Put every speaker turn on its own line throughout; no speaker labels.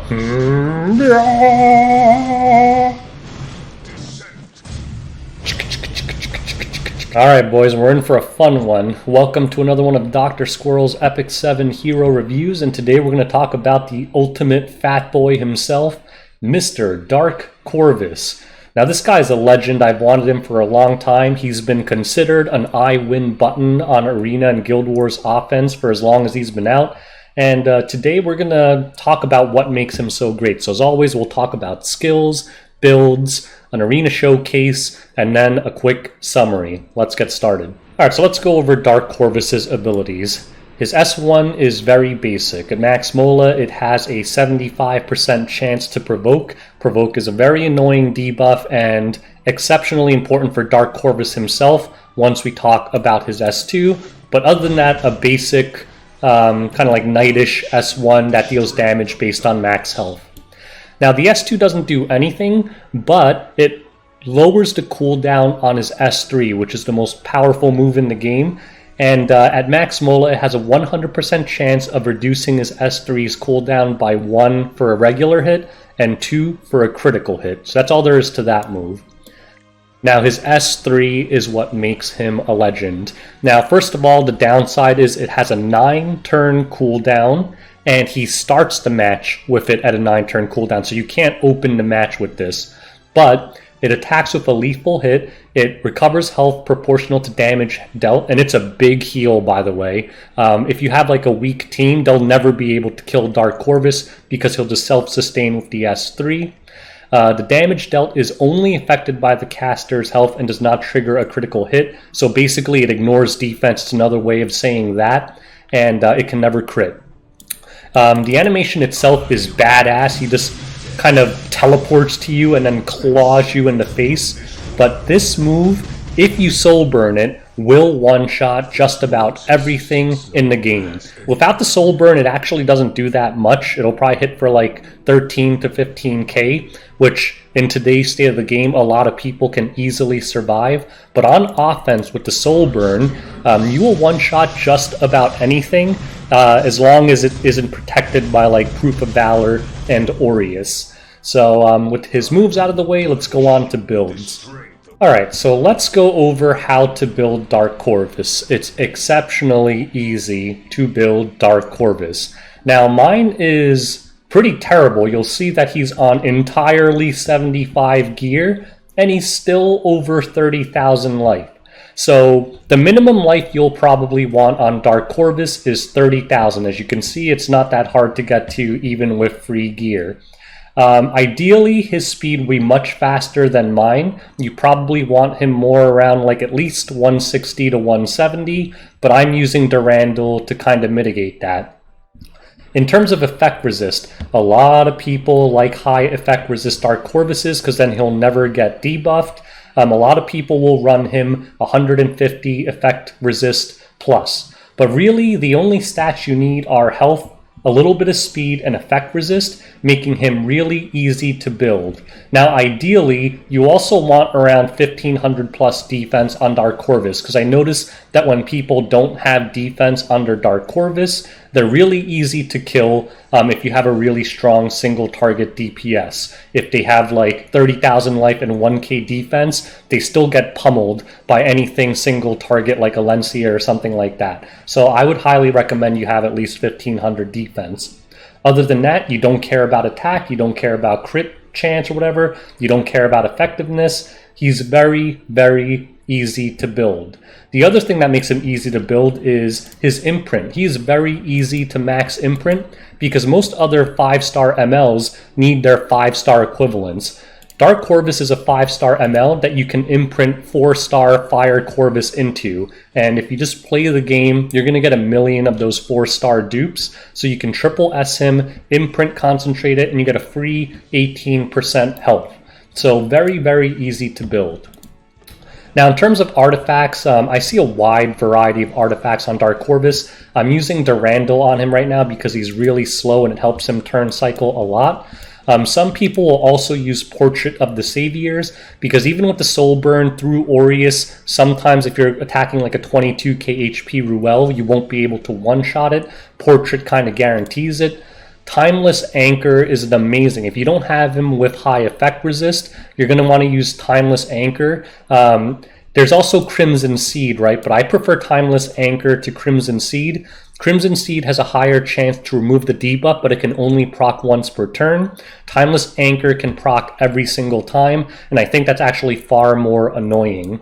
Alright boys, we're in for a fun one. Welcome to another one of Dr. Squirrel's Epic 7 Hero Reviews, and today we're going to talk about the ultimate fat boy himself, Mr. Dark Corvus. Now this guy's a legend. I've wanted him for a long time. He's been considered an I win button on Arena and Guild Wars offense for as long as he's been out. And today we're going to talk about what makes him so great. So as always, we'll talk about skills, builds, an arena showcase, and then a quick summary. Let's get started. Alright, so let's go over Dark Corvus's abilities. His S1 is very basic. At Max Mola, it has a 75% chance to provoke. Provoke is a very annoying debuff and exceptionally important for Dark Corvus himself once we talk about his S2. But other than that, a basic, kind of like knightish S1 that deals damage based on max health. Now the S2 doesn't do anything, but it lowers the cooldown on his S3, which is the most powerful move in the game. And at Max Mola, it has a 100% chance of reducing his S3's cooldown by 1 for a regular hit and 2 for a critical hit. So that's all there is to that move. Now his S3 is what makes him a legend. Now first of all, the downside is it has a 9-turn cooldown, and he starts the match with it at a 9-turn cooldown, so you can't open the match with this. But it attacks with a lethal hit, it recovers health proportional to damage dealt, and it's a big heal, by the way. If you have like a weak team, they'll never be able to kill Dark Corvus because he'll just self-sustain with the S3. The damage dealt is only affected by the caster's health and does not trigger a critical hit, so basically it ignores defense. It's another way of saying that, and it can never crit. The animation itself is badass. He just kind of teleports to you and then claws you in the face. But this move, if you soul burn it, will one-shot just about everything in the game. Without the soul burn, it actually doesn't do that much. It'll probably hit for like 13 to 15k, which in today's state of the game, a lot of people can easily survive. But on offense with the soul burn, you will one-shot just about anything as long as it isn't protected by like Proof of Valor and Aureus. So with his moves out of the way, let's go on to builds. Alright, so let's go over how to build Dark Corvus. It's exceptionally easy to build Dark Corvus. Now mine is pretty terrible. You'll see that he's on entirely 75 gear, and he's still over 30,000 life. So the minimum life you'll probably want on Dark Corvus is 30,000. As you can see, it's not that hard to get to even with free gear. Ideally, his speed will be much faster than mine. You probably want him more around like at least 160 to 170, but I'm using Durandal to kind of mitigate that. In terms of effect resist, a lot of people like high effect resist Dark Corvuses because then he'll never get debuffed. A lot of people will run him 150 effect resist plus. But really, the only stats you need are health, a little bit of speed, and effect resist, making him really easy to build. Now ideally, you also want around 1500 plus defense on Dark Corvus, because I notice that when people don't have defense under Dark Corvus, they're really easy to kill if you have a really strong single target DPS. If they have like 30,000 life and 1k defense, they still get pummeled by anything single target like Alencia or something like that. So I would highly recommend you have at least 1500 defense. Other than that, you don't care about attack, you don't care about crit chance or whatever, you don't care about effectiveness. He's very, very easy to build. The other thing that makes him easy to build is his imprint. He is very easy to max imprint because most other 5-star MLs need their 5-star equivalents. Dark Corvus is a 5-star ML that you can imprint 4-star Fire Corvus into, and if you just play the game, you're going to get a million of those 4-star dupes, so you can triple S him, imprint concentrate it, and you get a free 18% health. So very, very easy to build. Now in terms of artifacts, I see a wide variety of artifacts on Dark Corvus. I'm using Durandal on him right now because he's really slow and it helps him turn cycle a lot. Some people will also use Portrait of the Saviors, because even with the Soul Burn through Aureus, sometimes if you're attacking like a 22k HP Ruel, you won't be able to one-shot it. Portrait kind of guarantees it. Timeless Anchor is amazing. If you don't have him with high effect resist, you're going to want to use Timeless Anchor. There's also Crimson Seed, right? But I prefer Timeless Anchor to Crimson Seed. Crimson Seed has a higher chance to remove the debuff, but it can only proc once per turn. Timeless Anchor can proc every single time, and I think that's actually far more annoying.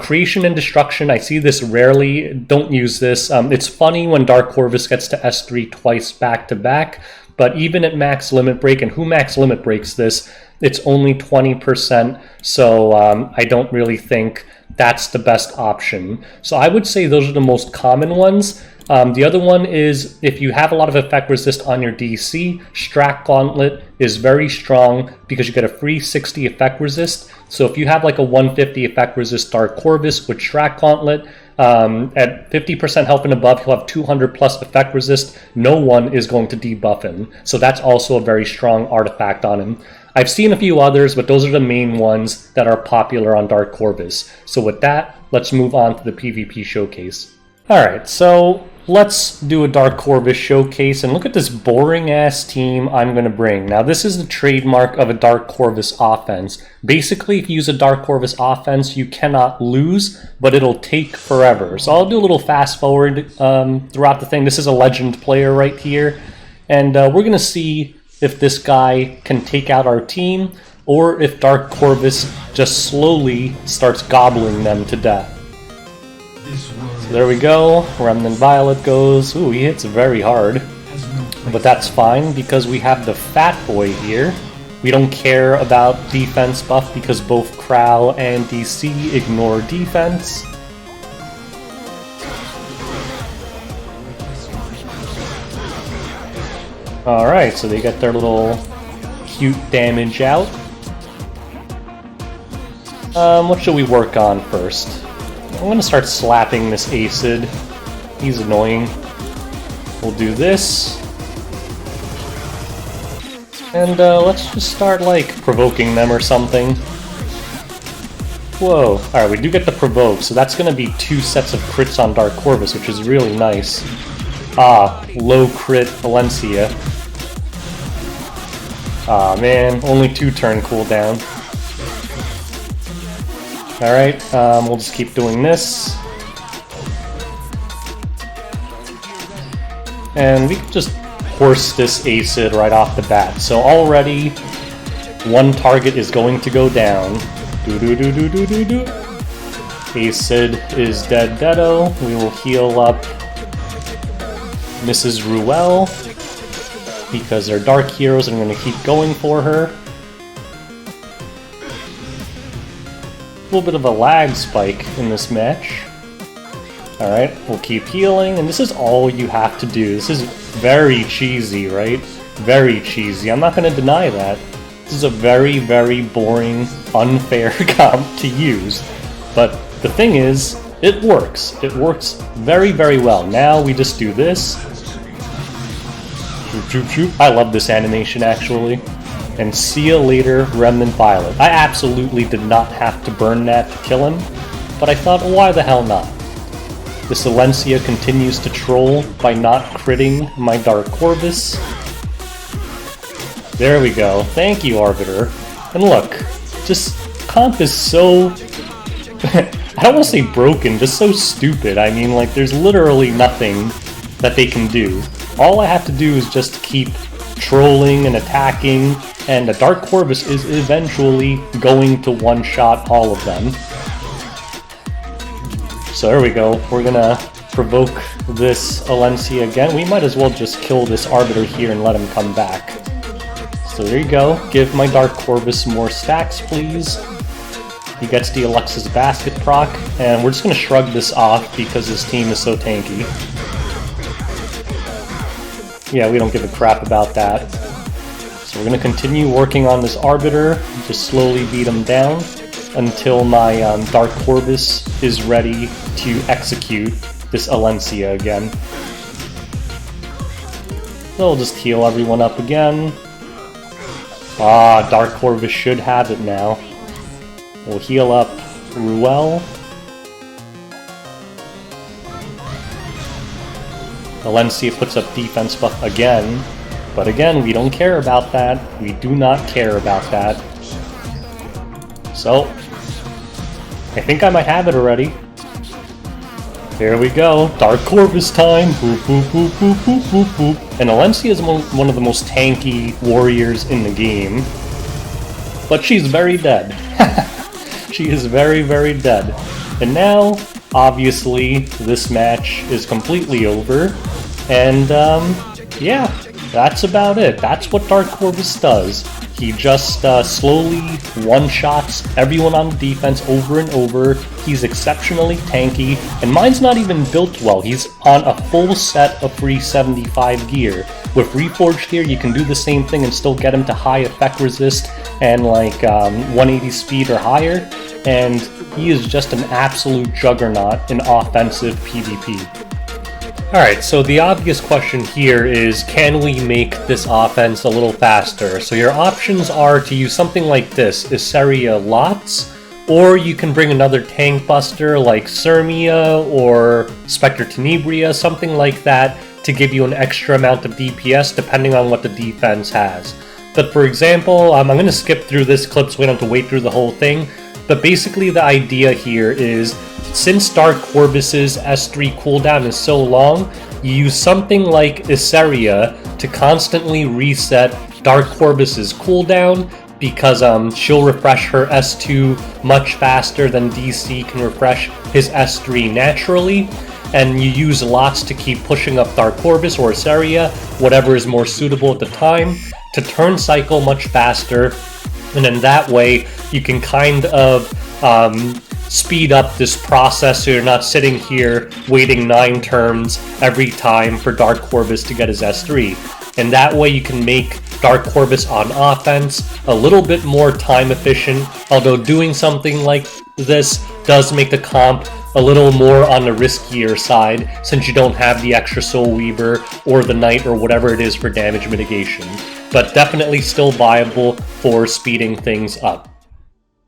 Creation and Destruction, I see this rarely. Don't use this. It's funny when Dark Corvus gets to S3 twice back to back, but even at max limit break, and who max limit breaks this, it's only 20%, so I don't really think that's the best option. So I would say those are the most common ones. The other one is if you have a lot of effect resist on your DC, Strack Gauntlet is very strong because you get a free 60 effect resist. So if you have like a 150 effect resist Dark Corvus with Strack Gauntlet, at 50% health and above, he'll have 200 plus effect resist. No one is going to debuff him. So that's also a very strong artifact on him. I've seen a few others, but those are the main ones that are popular on Dark Corvus. So with that, let's move on to the PvP showcase. Alright, so let's do a Dark Corvus showcase, and look at this boring-ass team I'm going to bring. Now, this is the trademark of a Dark Corvus offense. Basically, if you use a Dark Corvus offense, you cannot lose, but it'll take forever. So I'll do a little fast-forward throughout the thing. This is a legend player right here, and we're going to see if this guy can take out our team, or if Dark Corvus just slowly starts gobbling them to death. So there we go, Remnant Violet goes. Ooh, he hits very hard. But that's fine, because we have the FATBOI here. We don't care about defense buff, because both Crow and DC ignore defense. Alright, so they get their little cute damage out. What should we work on first? I'm gonna start slapping this Acid. He's annoying. We'll do this. And let's just start, like, provoking them or something. Whoa. Alright, we do get the provoke, so that's gonna be 2 sets of crits on Dark Corvus, which is really nice. Ah, low crit Valencia. Ah, man, only 2 turn cooldown. Alright, we'll just keep doing this. And we can just horse this Acid right off the bat. So already, 1 target is going to go down. Do-do-do-do-do-do-do. Acid is dead-deado. We will heal up Mrs. Ruel, because they're dark heroes and I'm going to keep going for her. A little bit of a lag spike in this match. Alright, we'll keep healing, and this is all you have to do. This is very cheesy, right? Very cheesy. I'm not going to deny that. This is a very, very boring, unfair comp to use. But the thing is, it works. It works very, very well. Now we just do this. Shoop, shoop, shoop. I love this animation, actually. And see ya later, Remnant Violet. I absolutely did not have to burn that to kill him, but I thought, why the hell not? The Silencia continues to troll by not critting my Dark Corvus. There we go. Thank you, Arbiter. And look, just comp is so... I don't want to say broken, just so stupid. I mean, like, there's literally nothing that they can do. All I have to do is just keep trolling and attacking, and the Dark Corvus is eventually going to one-shot all of them. So there we go. We're gonna provoke this Alencia again. We might as well just kill this Arbiter here and let him come back. So there you go. Give my Dark Corvus more stacks, please. He gets the Alexa's Basket proc, and we're just gonna shrug this off because his team is so tanky. Yeah, we don't give a crap about that. So we're going to continue working on this Arbiter, just slowly beat him down until my Dark Corvus is ready to execute this Alencia again. So we'll just heal everyone up again. Ah, Dark Corvus should have it now. We'll heal up Ruel. Alencia puts up defense buff again. But again, we don't care about that. We do not care about that. So, I think I might have it already. Here we go. Dark Corvus time. Boop, boop, boop, boop, boop, boop, boop. And Alencia is one of the most tanky warriors in the game. But she's very dead. She is very, very dead. And now, obviously, this match is completely over. And, yeah, that's about it. That's what Dark Corvus does. He just slowly one-shots everyone on the defense over and over. He's exceptionally tanky, and mine's not even built well. He's on a full set of free 75 gear. With Reforged here, you can do the same thing and still get him to high effect resist and like 180 speed or higher, and he is just an absolute juggernaut in offensive PvP. Alright, so the obvious question here is, can we make this offense a little faster? So your options are to use something like this, Isseria Lots, or you can bring another Tankbuster like Sirmia or Spectre Tenebria, something like that, to give you an extra amount of DPS depending on what the defense has. But for example, I'm going to skip through this clip so we don't have to wait through the whole thing, but basically the idea here is, since Dark Corvus's S3 cooldown is so long, you use something like Isseria to constantly reset Dark Corvus's cooldown, because she'll refresh her S2 much faster than DC can refresh his S3 naturally, and you use lots to keep pushing up Dark Corvus or Isseria, whatever is more suitable at the time, to turn cycle much faster, and in that way you can kind of speed up this process so you're not sitting here waiting 9 turns every time for Dark Corvus to get his S3. And that way you can make Dark Corvus on offense a little bit more time efficient, although doing something like this does make the comp a little more on the riskier side, since you don't have the extra Soul Weaver or the Knight or whatever it is for damage mitigation. But definitely still viable for speeding things up.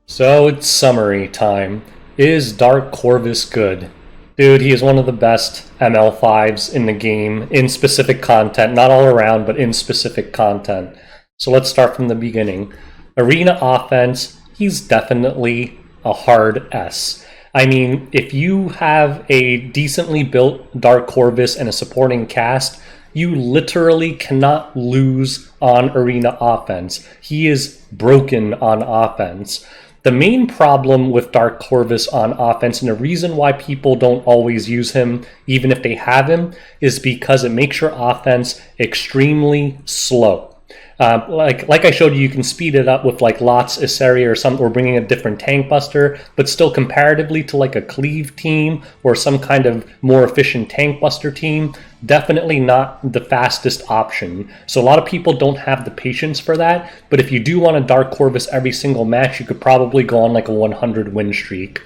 So it's summary time. Is Dark Corvus good? Dude, he is one of the best ML5s in the game, in specific content, not all around, but in specific content. So let's start from the beginning. Arena offense, he's definitely a hard S. I mean, if you have a decently built Dark Corvus and a supporting cast, you literally cannot lose on arena offense. He is broken on offense. The main problem with Dark Corvus on offense, and the reason why people don't always use him, even if they have him, is because it makes your offense extremely slow. Like I showed you, you can speed it up with like Lots, Isseria, or bringing a different Tankbuster, but still comparatively to like a Cleave team or some kind of more efficient Tankbuster team, definitely not the fastest option. So a lot of people don't have the patience for that, but if you do want a Dark Corvus every single match, you could probably go on like a 100 win streak.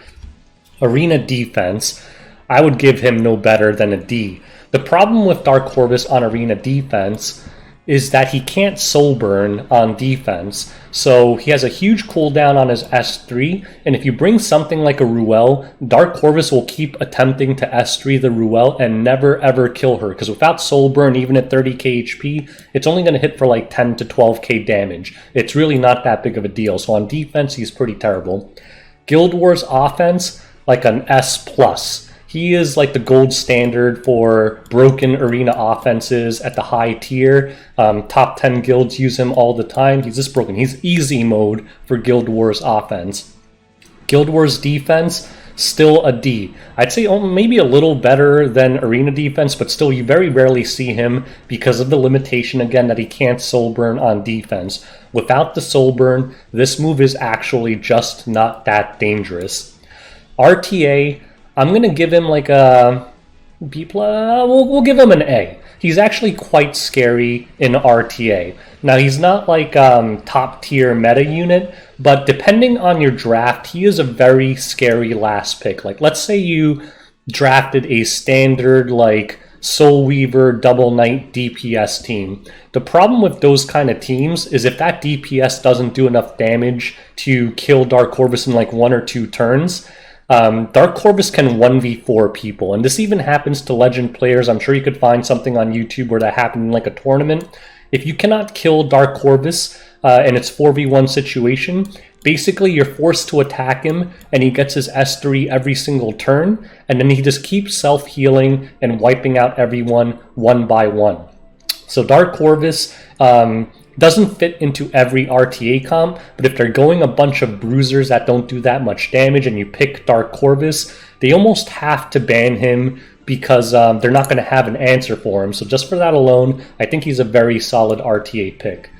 Arena defense, I would give him no better than a D. The problem with Dark Corvus on arena defense is that he can't soul burn on defense. So he has a huge cooldown on his S3, and if you bring something like a Ruel, Dark Corvus will keep attempting to S3 the Ruel and never ever kill her, because without soul burn, even at 30k HP, it's only going to hit for like 10 to 12k damage. It's really not that big of a deal. So on defense, he's pretty terrible. Guild Wars offense, like an S+. He is like the gold standard for broken arena offenses at the high tier. Top 10 guilds use him all the time. He's just broken. He's easy mode for Guild Wars offense. Guild Wars defense, still a D. I'd say maybe a little better than arena defense, but still you very rarely see him because of the limitation, again, that he can't soul burn on defense. Without the soul burn, this move is actually just not that dangerous. RTA, I'm going to give him like a B+, we'll give him an A. He's actually quite scary in RTA. Now, he's not like top tier meta unit, but depending on your draft, he is a very scary last pick. Like, let's say you drafted a standard like Soul Weaver, Double Knight DPS team. The problem with those kind of teams is if that DPS doesn't do enough damage to kill Dark Corvus in like 1 or 2 turns, Dark Corvus can 1v4 people, and this even happens to legend players. I'm sure you could find something on YouTube where that happened in like a tournament. If you cannot kill Dark Corvus and it's 4v1 situation, basically you're forced to attack him and he gets his S3 every single turn, and then he just keeps self-healing and wiping out everyone one by one. So Dark Corvus doesn't fit into every RTA comp, but if they're going a bunch of bruisers that don't do that much damage and you pick Dark Corvus, they almost have to ban him because they're not going to have an answer for him. So just for that alone, I think he's a very solid RTA pick.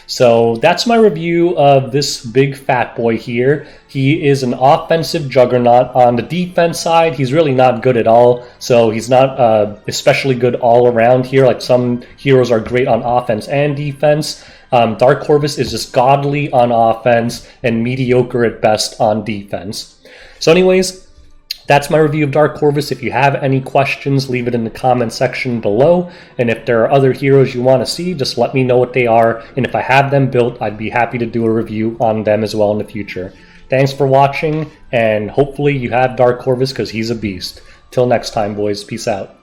So that's my review of this big fat boy here. He is an offensive juggernaut. On the defense side, he's really not good at all. So he's not especially good all around here. Like some heroes are great on offense and defense. Dark Corvus is just godly on offense and mediocre at best on defense. So anyways, that's my review of Dark Corvus. If you have any questions, leave it in the comment section below. And if there are other heroes you want to see, just let me know what they are. And if I have them built, I'd be happy to do a review on them as well in the future. Thanks for watching, and hopefully you have Dark Corvus because he's a beast. Till next time, boys. Peace out.